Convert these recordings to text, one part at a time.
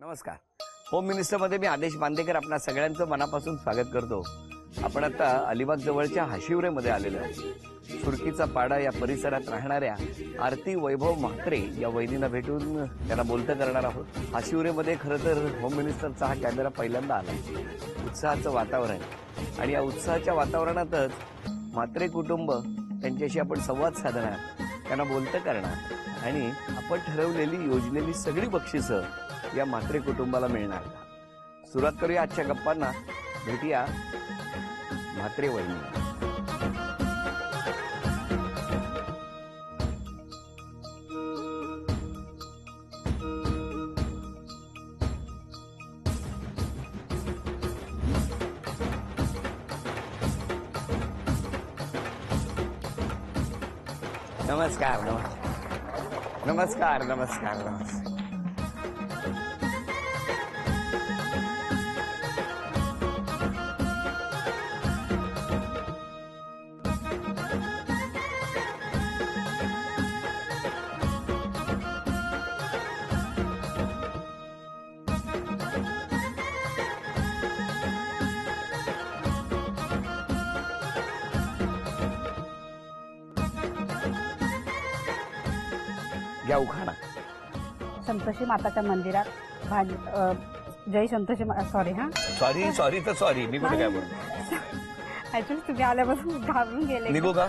नमस्कार. होम मिनिस्टरमध्ये मी आदेश बांदेकर आपणा सगळ्यांचं मनापासून स्वागत करतो. आपण आता अलिबाग जवळच्या हाशिवरेमध्ये आलेलो आहोत. सुरकीचा पाडा या परिसरात राहणाऱ्या आरती वैभव म्हात्रे या वहिनींना भेटून त्यांना बोलतं करणार आहोत. हाशिवरेमध्ये खरं तर होम मिनिस्टरचा हा कॅमेरा पहिल्यांदा आला. उत्साहाचं वातावरण आणि या उत्साहाच्या वातावरणातच म्हात्रे कुटुंब त्यांच्याशी आपण संवाद साधणार, त्यांना बोलतं करणार आणि आपण ठरवलेली योजलेली सगळी बक्षिसं या म्हात्रे कुटुंबाला मिळणार. सुरुवात करूया आजच्या गप्पांना. भेटूया म्हात्रे वहिनी. नमस्कार. नमस्कार. नमस्कार. नमस्कार. घ्या उखाणा. संतोषी माताच्या मंदिरात जय संतोषी सॉरी सॉरी तर सॉरी. मी कुठे काय बोलतो? ऍक्च्युली तुम्ही आल्यापासून घाबरून गेले. निघू का?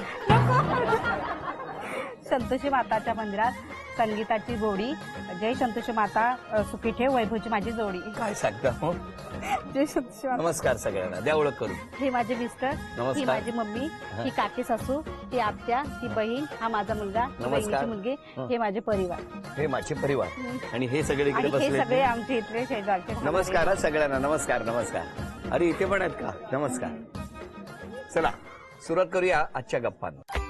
संतोषी माताच्या मंदिरात संगीताची गोडी, जय संतोषी माता सुखी ठेव वैभवची माझी जोडी. काय सांगता हो? जय संतोषी माता. नमस्कार सगळ्यांना. द्या ओळख करू. हे माझे मिस्टर, ही माझी मम्मी, ही काकी सासू, ही आत्या, ही बहीण, हा माझा मुलगा, ही बहिणीची मुलगी, हे माझे परिवार. हे माझे परिवार आणि हे सगळे इकडे आणि हे बसले. सगळे आमचे इथले शेजारचे. नमस्कार हा सगळ्यांना. नमस्कार. नमस्कार. अरे इथे पण आहेत का? नमस्कार. चला सुरुवात करूया आजच्या गप्पांना.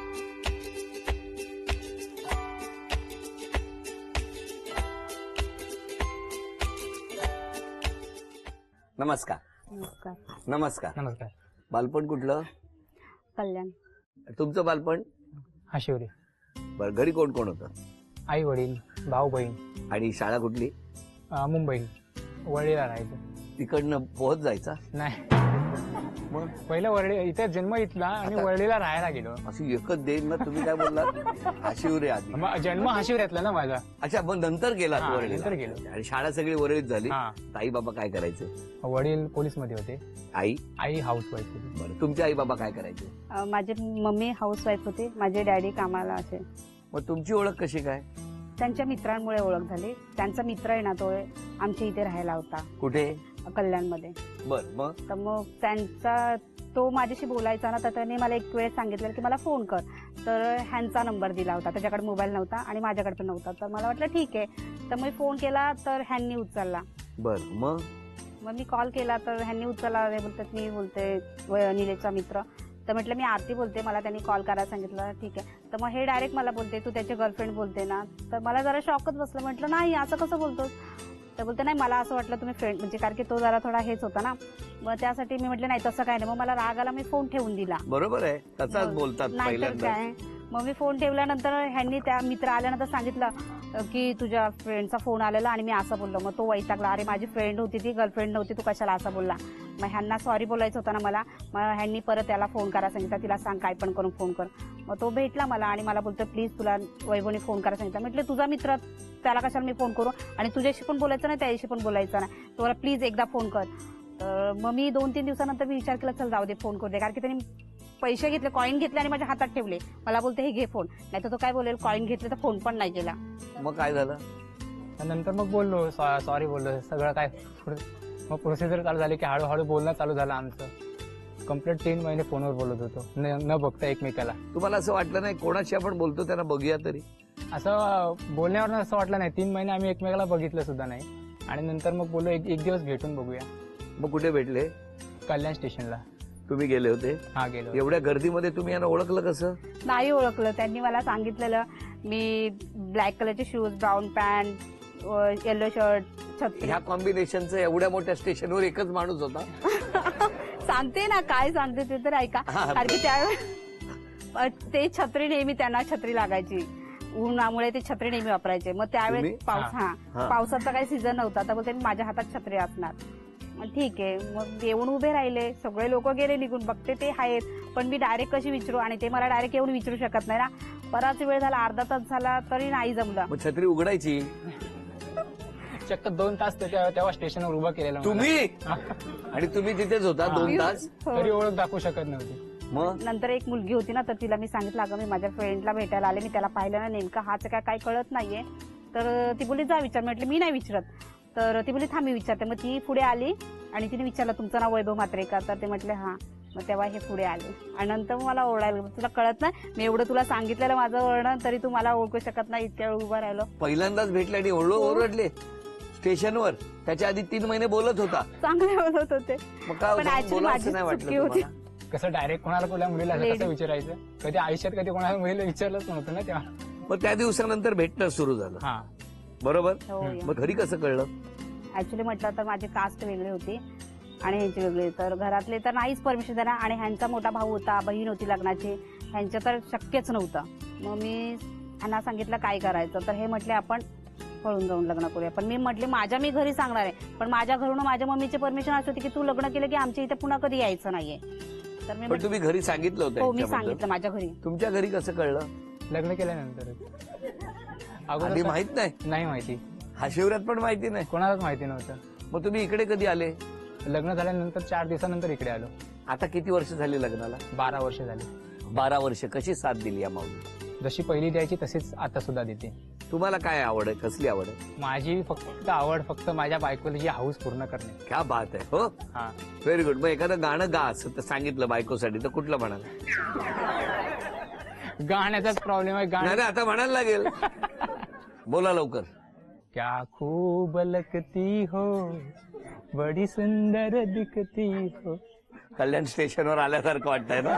नमस्कार. नमस्कार. नमस्कार. नमस्कार. बालपण कुठलं? कल्याण. तुमचं बालपण? हाशिवरे. बरं, घरी कोण कोण होतं? आई वडील, भाऊ बहीण. आणि शाळा कुठली? मुंबई वरळीला राहायचं. तिकडनं पोहोच जायचा? नाही, मग पहिलं वरळी इथे जन्म इथला आणि आता- वरळीला राहायला गेलो. अशी एकच देईन ना. तुम्ही काय बोललात? हाशिवरे आधी. मग जन्म हाशिवऱ्यातला ना माझा. अच्छा, मग नंतर गेला हा, वरळीला. नंतर गेलो. आणि शाळा सगळी वरळीत झाली. हा. आई बाबा काय करायचे? वडील पोलीस मध्ये होते, आई? आई हाऊस वाईफ होती. बरं, तुमचे आई बाबा काय करायचे? माझे मम्मी हाऊस वाईफ होते, माझे डॅडी कामाला असे. मग तुमची ओळख कशी काय? त्यांच्या मित्रांमुळे ओळख झाली. त्यांचा मित्र आहे ना, तो आमच्या इथे राहायला होता कुठे? कल्याणमध्ये. बर, मग तर मग तो माझ्याशी बोलायचा ना, तर त्याने मला एक वेळ सांगितलं की मला फोन कर. तर ह्यांचा नंबर दिला होता. त्याच्याकडे मोबाईल नव्हता आणि माझ्याकडे पण नव्हता. तर मला वाटलं ठीक आहे. तर मी फोन केला तर ह्यांनी उचलला. बर, मग मी कॉल केला तर ह्यांनी उचलला. बोलतात मी बोलते निलेशचा मित्र. तर म्हटलं मी आरती बोलते, मला त्यांनी कॉल करायला सांगितलं. ठीक आहे. तर मग हे डायरेक्ट मला बोलते तू त्याची गर्लफ्रेंड बोलते ना. तर मला जरा शॉकच बसलं. म्हटलं नाही, असं कसं बोलतोस? तर बोलते नाही, मला असं वाटलं तुम्ही फ्रेंड, म्हणजे कारण की तो जरा थोडा हेच होता ना. मग त्यासाठी मी म्हटलं नाही तसं काय नाही. मग मला राग आला, मी फोन ठेवून दिला. बरोबर आहे, तसाच बोलतात नाहीतर पहिल्यांदा. काय. मग मी फोन ठेवल्यानंतर ह्यांनी त्या मित्र आल्यानंतर सांगितलं की तुझ्या फ्रेंडचा फोन आलेला आणि मी असं बोललो. मग तो वैतागला, अरे माझी फ्रेंड होती ती, गर्लफ्रेंड नव्हती, तू कशाला असं बोलला? मग ह्यांना सॉरी बोलायचं होतं ना मला. मग ह्यांनी परत त्याला फोन करायला सांगितलं, तिला सांग काय पण करून फोन कर. मग तो भेटला मला आणि मला बोलतो प्लीज तुला वैभवने फोन करायला सांगितलं. म्हटलं तुझा मित्र, त्याला कशाला मी फोन करू? आणि तुझ्याशी पण बोलायचं नाही, त्याच्याशी पण बोलायचं नाही, तुला प्लीज एकदा फोन कर. तर मग मी 2-3 दिवसानंतर मी विचार केला चल जाऊ दे, फोन करू दे. कारण की त्यांनी पैसे घेतले, कॉईन घेतले आणि माझ्या हातात ठेवले. मला बोलते हे घे फोन. नाही तर तो काय बोलेल, कॉईन घेतले तर फोन पण नाही केला. मग काय झालं? नंतर मग बोललो, सॉरी बोललो, सगळं काय. मग प्रोसिजर चालू झाली की हळूहळू बोलणं चालू झालं आमचं. कंप्लीट 3 महिने फोनवर बोलत होतो, न बघता एकमेकाला. तुम्हाला असं वाटलं नाही कोणाशी आपण बोलतो त्यांना बघूया तरी? असं बोलण्यावर असं वाटलं नाही. 3 महिने आम्ही एकमेकाला बघितलं सुद्धा नाही. आणि नंतर मग बोललो एक दिवस भेटून बघूया. मग कुठे भेटले? कल्याण स्टेशनला. तुम्ही गेले होते? हा, गेलो. एवढ्या गर्दीमध्ये तुम्ही यांना ओळखलं कसं? नाही ओळखलं. त्यांनी मला सांगितलेलं मी ब्लॅक कलरचे shoes, brown pant, yellow shirt, छत्री. ह्या कॉम्बिनेशनचं एवढ्या मोठ्या स्टेशनवर एकच माणूस होता? सांगते ना काय सांगते ते तर ऐका. कारण की त्या ते छत्री नेहमी त्यांना छत्री लागायची. उन्हामुळे ते छत्री नेहमी वापरायचे. मग त्यावेळेस तुम्ही? पाऊस हा. पावसाचा काही सीझन नव्हता तर बोलते माझ्या हातात छत्री असणार. मग ठीक आहे, मग येऊन उभे राहिले, सगळे लोक गेले निघून, बघते ते आहेत, पण मी डायरेक्ट कशी विचारू, आणि ते मला डायरेक्ट येऊन विचारू शकत नाही ना. बराच वेळ झाला, अर्धा तास झाला तरी नाही जमलं. मग छत्री उघडायची चक्क 2 तास तेव्हा स्टेशनवर उभा केलेला मला. तुम्ही, आणि तुम्ही तिथेच होता 2 तास. हो. तरी ओळख दाखवू शकत नव्हती. मग नंतर एक मुलगी होती ना, तर तिला मी सांगितलं अगं मी माझ्या फ्रेंडला भेटायला आले, मी त्याला पाहिलं ना, नेमकं हाच काय काही कळत नाहीये. तर ती बोलली जा विचार. म्हटलं मी नाही विचारत. तर ती बोलली थांब मी विचारते. मग ती पुढे आली आणि तिने विचारलं तुमचं नाव वैभव म्हात्रे का? तर ते म्हटले हा. मग तेव्हा हे पुढे आले आणि नंतर मला ओरडायला लागले, तुला कळत नाही मी एवढं तुला सांगितलेलं माझं वर्णन तरी तू मला ओळखू शकत नाही, इतक्या वेळ उभा राहिलो. पहिल्यांदाच भेटले आणि ओरडले स्टेशनवर. त्याच्या आधी 3 महिने बोलत होता. चांगले बोलत होते, मग काय पण जाऊन actually बोलावंसं माझीच नाही चुकी वाटलं होती. तुम्हाला? कसं डायरेक्ट कोणाला कुठल्या मुलीला असं Lady. कसं विचारायचं? कधी आयुष्यात कधी कोणाला मुलीला विचारलंच नव्हतं ना तेव्हा. मग त्या दिवसानंतर भेटणं सुरू झालं, हा. बरोबर? हो मग घरी कसं कळलं? ऍक्च्युली म्हटलं तर माझी कास्ट वेगळी होती आणि ह्यांची वेगळी, तर घरातले तर नाहीच परमिशन देणार, आणि ह्यांचा मोठा भाऊ होता, बहीण होती लग्नाची, ह्यांचं तर शक्यच नव्हतं. मग मी ह्यांना सांगितलं काय करायचं, तर हे म्हटले आपण पळून जाऊन लग्न करूया. पण मी म्हटले मी घरी सांगणार आहे, पण माझ्या घरून माझ्या मम्मीची परमिशन अशी होती की तू लग्न केलं की आमच्या इथे पुन्हा कधी यायचं नाहीये. तर मी पण तुम्ही घरी सांगितलं होतं हो मी यांच्याबद्दल? सांगितलं माझ्या घरी. तुमच्या घरी कसं कळलं? लग्न केल्यानंतर आधी अगोदर माहित नाही? नाही माहिती, हा शिवरात पण माहिती नाही? कोणालाच माहिती नव्हतं. मग तुम्ही इकडे कधी आले? लग्न झाल्यानंतर 4 दिवसानंतर इकडे आलो. आता किती वर्ष झाली लग्नाला? 12 वर्ष झाली. 12 वर्ष. कशी साथ दिली या माऊली? जशी पहिली द्यायची तशीच आता सुद्धा देते. तुम्हाला काय आवड आहे? कसली आवड आहे? माझी फक्त आवड फक्त माझ्या बायकोची हाऊस पूर्ण करणे. क्या बात आहे. हो, हा. Very good. मग एखादं गाणं गा असं तर सांगितलं बायकोसाठी तर कुठलं म्हणाल? गाण्याचाच प्रॉब्लेम आहे. नाही नाही, आता म्हणायला लागेल. बोला लवकर. क्या खूब लगती हो, बडी सुंदर दिखती हो. कल्याण स्टेशनवर आल्यासारखं वाटतंय ना?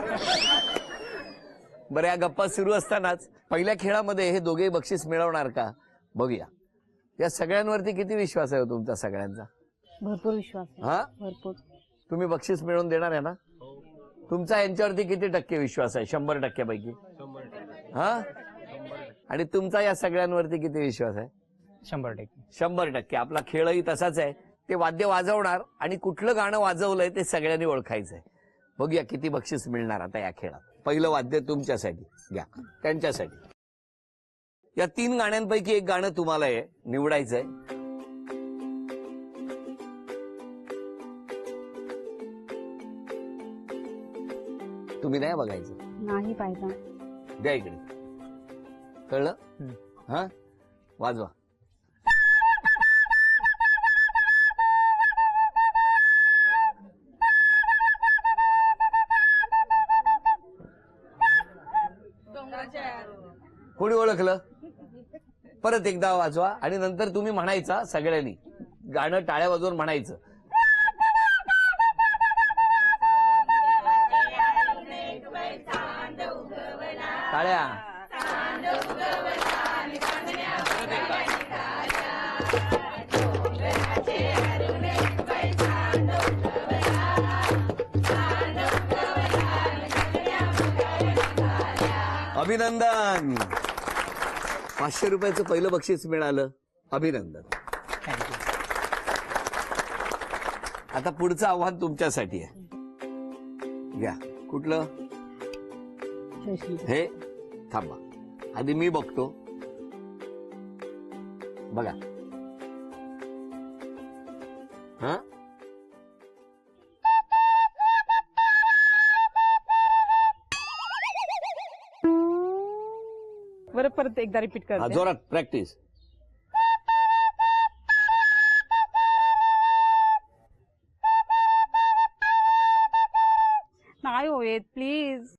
बरं, या गप्पा सुरू असतानाच पहिल्या खेळामध्ये हे दोघेही बक्षीस मिळवणार का बघूया. या सगळ्यांवरती किती विश्वास आहे हो तुमचा सगळ्यांचा? भरपूर विश्वास आहे, हा, भरपूर. तुम्ही बक्षीस मिळवून देणार आहे ना? तुमचा यांच्यावरती किती टक्के विश्वास आहे 100% पैकी? हा, आणि तुमचा या सगळ्यांवरती किती विश्वास आहे? 100%. 100%. आपला खेळही तसाच आहे. ते वाद्य वाजवणार आणि कुठलं गाणं वाजवलंय ते सगळ्यांनी ओळखायचंय. बघूया किती बक्षीस मिळणार आता या खेळात. पहिलं वाद्य तुमच्यासाठी घ्या, त्यांच्यासाठी. या 3 गाण्यांपैकी एक गाणं तुम्हाला आहे निवडायचंय. तुम्ही नाही बघायचं. नाही पाहिजे. द्या इकडे. कळलं? हा, वाजवा. कोणी ओळखलं? परत एकदा वाजवा आणि नंतर तुम्ही म्हणायचा सगळ्यांनी. गाणं टाळ्या वाजवून म्हणायचं. टाळ्या. अभिनंदन. 500 रुपयाचं पहिलं बक्षीस मिळालं. अभिनंदन. थँक्यू. आता पुढचं आव्हान तुमच्यासाठी आहे. घ्या. कुठलं? हे थांबा, आधी मी बघतो. बघा. हा, बरं परत एकदा रिपीट हा, करते. जोरात प्रॅक्टिस. नाही हो येत प्लीज.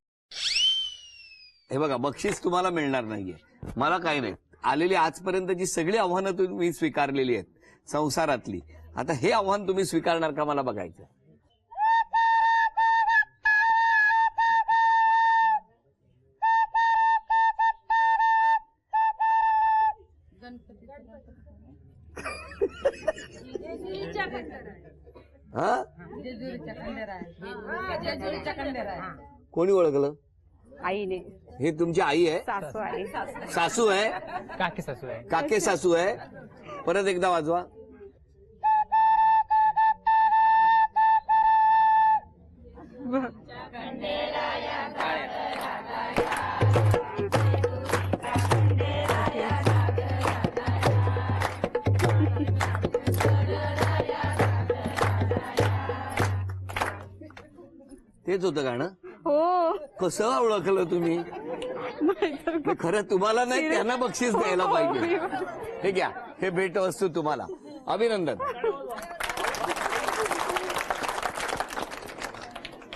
हे बघा, बक्षीस तुम्हाला मिळणार नाहीये. मला काही नाही. आलेली आजपर्यंतची सगळी आव्हानं तुम्ही स्वीकारलेली आहेत संसारातली. आता हे आव्हान तुम्ही स्वीकारणार का मला बघायचं. हा, कोणी ओळखलं? आईने. हे तुमची आई आहे, सासू आहे. सासू आहे, काकी सासू आहे. काके सासू आहे. परत एकदा वाजवा. तेच होतं गाणं. हो. कसं ओळखलं तुम्ही? हे खरं तुम्हाला नाही, त्यांना बक्षीस द्यायला पाहिजे. हे घ्या, हे भेटवस्तू तुम्हाला. अभिनंदन.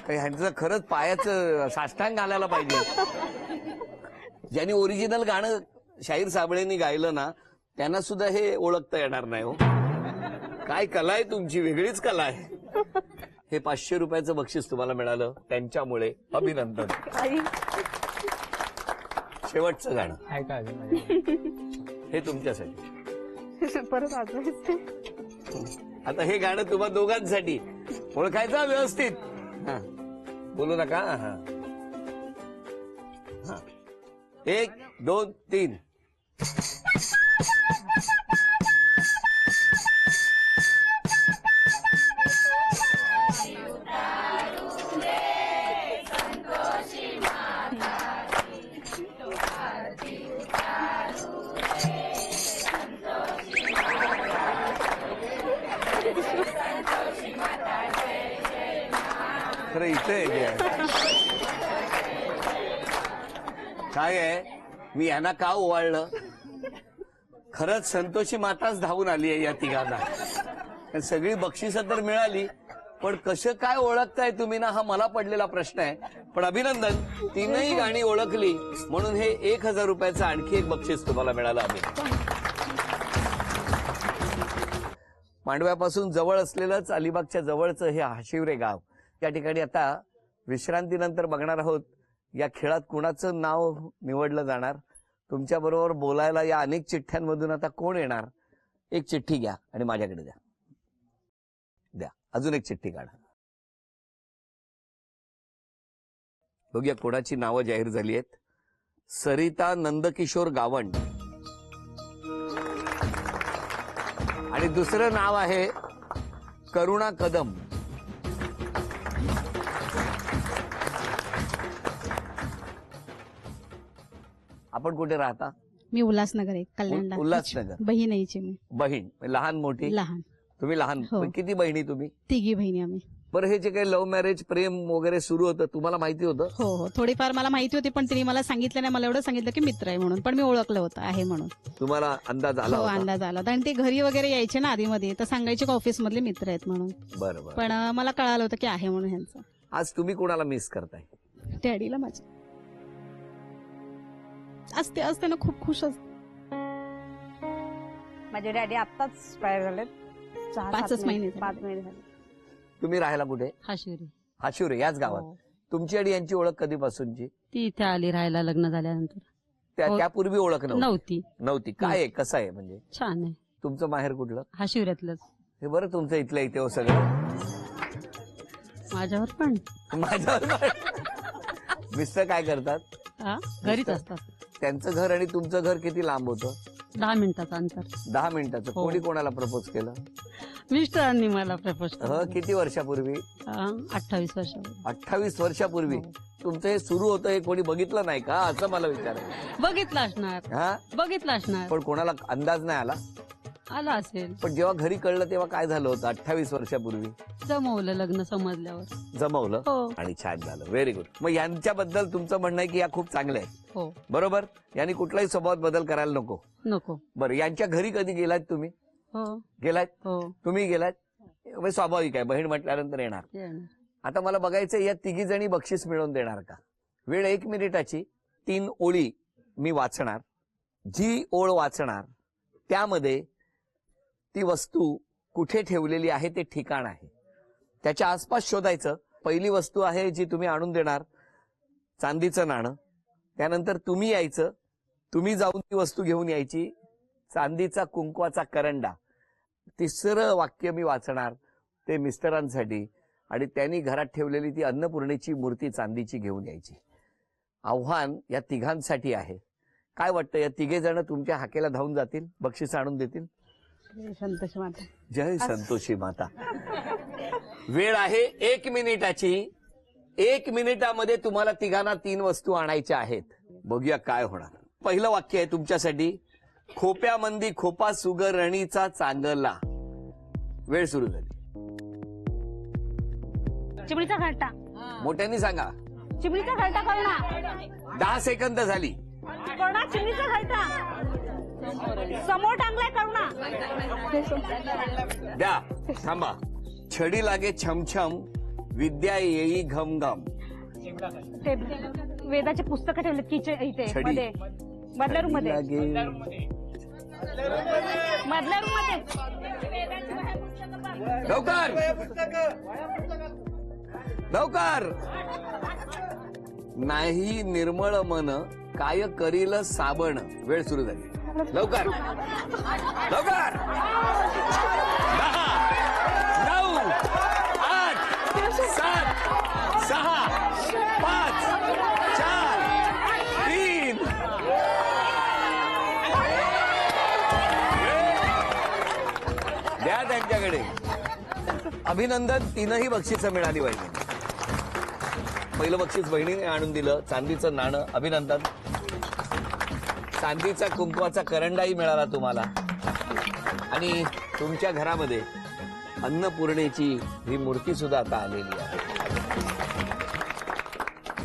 ह्यांचं खरंच पायाचं साष्टांग घालायला पाहिजे. ज्यांनी ओरिजिनल गाणं शाहीर साबळेंनी गायलं ना, त्यांना सुद्धा हे ओळखता येणार नाही. हो, काय कला आहे तुमची, वेगळीच कला आहे. हे 500 रुपयाचं बक्षीस तुम्हाला मिळालं त्यांच्यामुळे. अभिनंदन. शेवटचं गाणं आहे का अजून माझ्याकडे? हे तुमच्यासाठी. परत वाजवायचं. आता हे गाणं तुम्हा दोघांसाठी. ओळखायचं व्यवस्थित. हा, बोलू नका. हा हा, 1 2 3. खरं इथे काय आहे, मी यांना का ओवाळलं? खरंच संतोषी माताच धावून आली आहे या तिघांना. सगळी बक्षिसं तर मिळाली, पण कसं काय ओळखताय तुम्ही ना, हा मला पडलेला प्रश्न आहे. पण अभिनंदन, तीनही गाणी ओळखली म्हणून हे 1000 रुपयाचं आणखी एक बक्षीस तुम्हाला मिळालं. मांडव्यापासून जवळ असलेलंच, अलिबागच्या जवळचं हे हाशिवरे गाव. या ठिकाणी आता विश्रांतीनंतर बघणार आहोत या खेळात कुणाचं नाव निवडलं जाणार. तुमच्या बरोबर बोलायला या अनेक चिठ्ठ्यांमधून आता कोण येणार? एक चिठ्ठी घ्या आणि माझ्याकडे द्या. द्या, अजून एक चिठ्ठी काढा. बघूया कोणाची नावं जाहीर झाली आहेत. सरिता नंदकिशोर गावंड आणि दुसरं नाव आहे करुणा कदम. आपण कुठे राहता? मी उल्हासनगर आहे, कल्याणला. उल्हासनगर. बहीण आहे मी. बहीण लहान मोठी? लहान. तुम्ही लहान. हो. किती बहिणी तुम्ही? तिघी बहिणी आम्ही. बरं, हे जे काही लव्ह मॅरेज प्रेम वगैरे सुरू होतं तुम्हाला माहिती होतं? हो हो, थोडीफार मला माहिती होती, पण तिने मला सांगितलं नाही. मला एवढं सांगितलं की मित्र आहे म्हणून, पण मी ओळखलं होतं आहे म्हणून. तुम्हाला अंदाज आला हो, होता? अंदाज आला होता. आणि ते घरी वगैरे यायचे ना आधी मध्ये, तर सांगायचे की ऑफिस मधले मित्र आहेत म्हणून. बरं बरं. पण मला कळालं होतं की आहे म्हणून ह्यांचं. आज तुम्ही कोणाला मिस करताय? डॅडीला माझ्या. असते असताना खूप खुश असते. माझे डॅडी आत्ताच एक्सपायर झालेत. 5 महिने. 5 महिने झाले. तुम्ही राहायला कुठे? हाशिवरी. हाशिवरे याच गावात. हो. तुमची आणि यांची ओळख कधीपासूनची? ती इथे आली राहायला लग्न झाल्यानंतर. हो. त्यापूर्वी ओळख नव्हती. नव्हती. काय आहे, कसं आहे म्हणजे? छान आहे. तुमचं माहेर कुठलं? हाशिवऱ्यातलंच. हे बरं तुमचं इथलं इथे हो सगळं. माझ्यावर पण माझ्यावर मिस्टर काय करतात? हा, घरीच असतात. त्यांचं घर आणि तुमचं घर किती लांब होतं? 10 मिनिटाचं अंतर. 10 मिनिटाचं. हो. कोणी कोणाला प्रपोज केलं? मिस्टरांनी मला प्रपोज किती वर्षापूर्वी? 28 वर्षापूर्वी. 28 वर्षापूर्वी. हो. तुमचं हे सुरू होतं हे कोणी बघितलं नाही का, असं मला विचारायचं. बघितलं असणार. हा, बघितलं असणार. पण कोणाला अंदाज नाही आला? आला असेल. पण जेव्हा घरी कळलं तेव्हा काय झालं होतं? 28 वर्षापूर्वी जमवलं लग्न समजल्यावर. जमवलं हो आणि छान झालं. Very good. मग यांच्याबद्दल तुमचं म्हणणं आहे की या खूप चांगल्या आहेत, हो. बरोबर? यांनी कुठलाही स्वभावात बदल करायला नको. नको. बरं, यांच्या घरी कधी गेलात तुम्ही? हो गेलात? हो. तुम्ही गेलात? म्हणजे स्वाभाविक आहे, बहीण म्हटल्यानंतर येणार. येणार. आता मला बघायचं या तिघी जणी बक्षीस मिळवून देणार का? वेळ 1 मिनिटाची. 3 ओळी मी वाचणार. जी ओळ वाचणार त्यामध्ये ती वस्तू कुठे ठेवलेली आहे ते ठिकाण आहे, त्याच्या आसपास शोधायचं. पहिली वस्तू आहे जी तुम्ही आणून देणार, चांदीचं नाणं. त्यानंतर तुम्ही यायचं, तुम्ही जाऊन ती वस्तू घेऊन यायची, चांदीचा कुंकवाचा करंडा. तिसरं वाक्य मी वाचणार ते मिस्टरांसाठी, आणि त्यांनी घरात ठेवलेली ती अन्नपूर्णेची मूर्ती चांदीची घेऊन यायची. आव्हान या तिघांसाठी आहे. काय वाटतं, या तिघे जण तुमच्या हाकेला धावून जातील, बक्षीस आणून देतील? संतोष माता. जय संतोषी माता. वेळ आहे 1 मिनिटाची. 1 मिनिटामध्ये तुम्हाला तिघांना 3 वस्तू आणायच्या आहेत. बघूया काय होणार. पहिलं वाक्य आहे तुमच्यासाठी. खोप्यामंदी खोपा सुगर रणीचा चांगला. वेळ सुरू झाली. चिमणीचा घरटा. मोठ्यांनी सांगा. चिमणीचा घरटा करणा. 10 सेकंद झाली. करणा चिमणीचा घरटा. समोर टांगलाय करणा. द्या. थांबा. छडी लागे छमछम विद्या येई घम घम. ते वेदाचे पुस्तक ठेवले किचन इथे छडी. मध्ये मधल्या रूम मध्ये. लागे. मधल्या रूम मध्ये. लवकर लवकर. नाही निर्मळ मन काय करील साबण. वेळ सुरू झाली. लवकर लवकर. 10 9 8 7 6 5 4 3 द्या त्यांच्याकडे. अभिनंदन. 3ही बक्षिसं मिळाली पाहिजे. पहिलं बक्षीस बहिणीने आणून दिलं, चांदीचं नाणं. अभिनंदन. चांदीचा कुंकवाचा करंडाही मिळाला तुम्हाला. आणि तुमच्या घरामध्ये अन्नपूर्णेची ही मूर्ती सुद्धा आता आलेली आहे.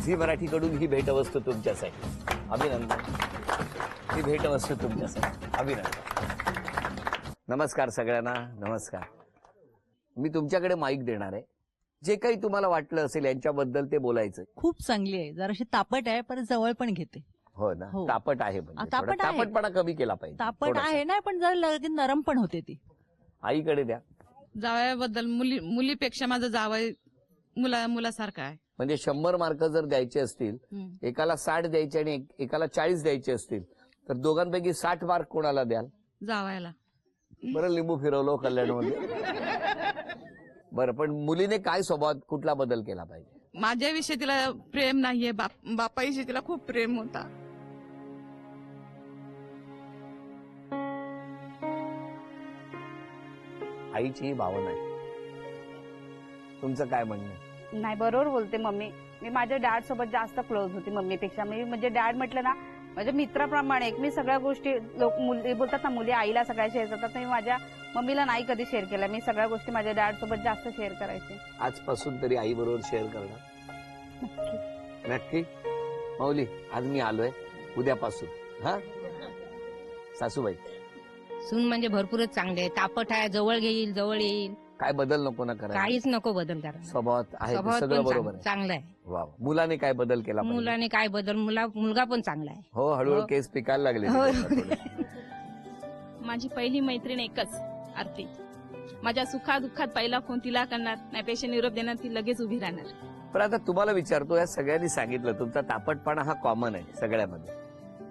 झी मराठीकडून ही भेटवस्तू तुमच्यासाठी. अभिनंदन. ही भेटवस्तू तुमच्यासाठी. अभिनंदन. नमस्कार सगळ्यांना. नमस्कार. मी तुमच्याकडे माईक देणार आहे. जे काही तुम्हाला वाटलं असेल यांच्याबद्दल ते बोलायचं. खूप चांगली आहे. जराशी तापट आहे पण जवळ पण घेते. हो ना. हो. तापट आहे म्हणजे तापट थोडा आहे. तापटपणा कमी केला पाहिजे. तापट थोडासा. आहे ना पण जरा लगेच नरम पण होते ती. आईकडे द्या. जावयाबद्दल मुलीपेक्षा माझं जावय मुलासारखं आहे. म्हणजे 100 मार्क जर द्यायचे असतील, एकाला 60 द्यायचे आणि एकाला 40 द्यायचे असतील, तर दोघांपैकी 60 मार्क कोणाला द्याल? जावयाला. बरं लिंबू फिरवलं कल्याणमध्ये. बरं, पण मुलीने काय स्वभावात कुठला बदल केला पाहिजे? माझ्याविषयी तिला प्रेम नाहीये. बापाविषयी तिला खूप प्रेम होता. आईची ही भावना आहे. तुमचं काय म्हणणं आहे? नाही, बरोबर बोलते मम्मी. मी माझ्या डॅड सोबत जास्त क्लोज होती मम्मीपेक्षा. मी म्हणजे डॅड म्हटलं ना माझ्या मित्राप्रमाणे. मी सगळ्या गोष्टी मुली बोलतात ना, मुली आईला सगळ्या शेअर करतात. मी माझ्या मम्मीला नाही कधी शेअर केल्या. मी सगळ्या गोष्टी माझ्या डॅड सोबत जास्त शेअर करायचे. आजपासून तरी आई बरोबर शेअर करणार? नक्की. माऊली, आज मी आलोय. उद्यापासून हा सासूबाई सून म्हणजे भरपूरच चांगले आहे. तापट आहे. जवळ घेईल, जवळ येईल. काय बदल नको ना करायला? काहीच नको बदल करा. स्वभावात आहे ते स्वभावात सगळं पण बरोबर आहे. चांगला आहे. वा. मुलाने काय बदल केला पाहिजे? मुलाने काय बदल. मुलगा पण चांगला आहे. हो, हळूहळू हो. केस पिकायला लागले. हो. माझी पहिली मैत्रीण एकच, आरती. माझ्या सुखादुःखात पहिला फोन तिला करणार, नाही पेशंट निरोप देणार, ती लगेच उभी राहणार. पण आता तुम्हाला विचारतो, या सगळ्यांनी सांगितलं तुमचा तापटपणा हा कॉमन आहे सगळ्यामध्ये.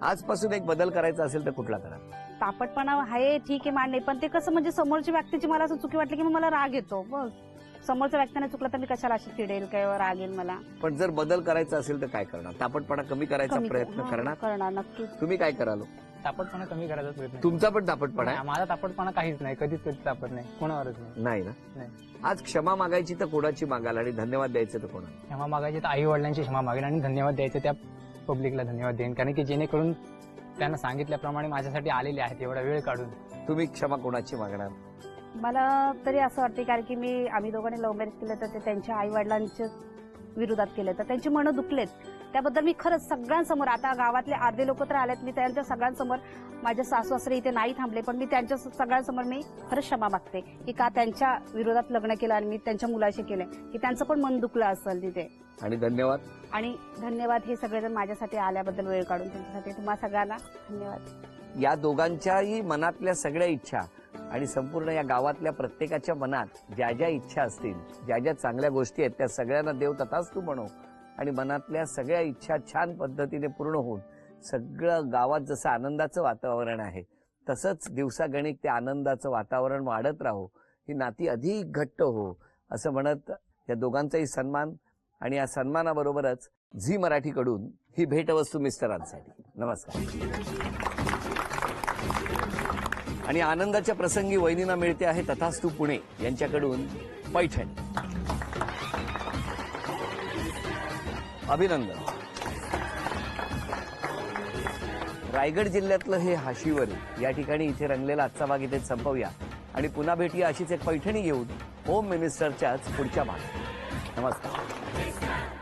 आजपासून एक बदल करायचा असेल तर कुठला करा? तापटपणा आहे ठीक आहे, मान्य. पण ते कसं म्हणजे समोरच्या व्यक्तीची मला असं चुकी वाटली की मग मला राग येतो. बस समोरच्या व्यक्तीने चुकलं तर मी कशाला अशी चिडेल किंवा राग येईल मला. पण जर बदल करायचा असेल तर काय करणार? तापटपणा कमी करायचा कमी प्रयत्न हा, करणार? करणार नक्की. तुम्ही काय कराल? तापटपणा कमी करायचा प्रयत्न. तुमचा पण तापटपणा आहे? माझा तापटपणा काहीच नाही. कधीच तापट नाही. कोणावरच नाही. नाही ना. नाही. आज क्षमा मागायची तर कोणाची मागाल आणि धन्यवाद द्यायचं तर कोणाला? क्षमा मागायची तर आई वडिलांची क्षमा मागेन आणि धन्यवाद द्यायचं त्या पब्लिकला धन्यवाद देईन. कारण की जेणेकरून त्यांना सांगितल्याप्रमाणे माझ्यासाठी आलेले आहेत एवढा वेळ काढून. तुम्ही क्षमा कोणाची मागणार? मला तरी असं वाटते कारण की आम्ही दोघांनी लव्ह मॅरेज केलं तर ते त्यांच्या आई वडिलांच्या विरोधात केलं तर त्यांची मनं दुखलेत. त्याबद्दल मी खरंच सगळ्यांसमोर, आता गावातले अर्धे लोक तर आलेत, मी त्यांच्या सगळ्यांसमोर, माझे सासू सासरे इथे नाही थांबले पण मी त्यांच्या सगळ्यांसमोर मी खरंच क्षमा मागते की का त्यांच्या विरोधात लग्न केलं आणि मी त्यांच्या मुलाशी केलंय, की त्यांचं पण मन दुखलं असेल तिथे. आणि धन्यवाद. आणि धन्यवाद हे सगळेजण माझ्यासाठी आल्याबद्दल, वेळ काढून त्यांच्यासाठी. तुम्हाला सगळ्यांना धन्यवाद. या दोघांच्याही मनातल्या सगळ्या इच्छा आणि संपूर्ण या गावातल्या प्रत्येकाच्या मनात ज्या ज्या इच्छा असतील, ज्या ज्या चांगल्या गोष्टी आहेत, त्या सगळ्यांना देव तथास्तु म्हणो. आणि मनातल्या सगळ्या इच्छा छान पद्धतीने पूर्ण होऊन सगळं गावात जसं आनंदाचं वातावरण आहे तसंच दिवसागणिक ते आनंदाचं वातावरण वाढत राहो, ही नाती अधिक घट्ट हो, असं म्हणत या दोघांचाही सन्मान आणि या सन्मानाबरोबरच झी मराठीकडून ही भेटवस्तू मिस्टरांसाठी. नमस्कार. आणि आनंदाच्या प्रसंगी वहिनींना मिळते आहे तथास्तू पुणे यांच्याकडून पैठण. अभिनंदन. रायगड जिल्ह्यातलं हे हाशिवरी. या ठिकाणी इथे रंगलेला आजचा भाग इथेच संपवूया आणि पुन्हा भेटूया अशीच एक पैठणी घेऊन होम मिनिस्टरच्याच पुढच्या भागात. नमस्कार.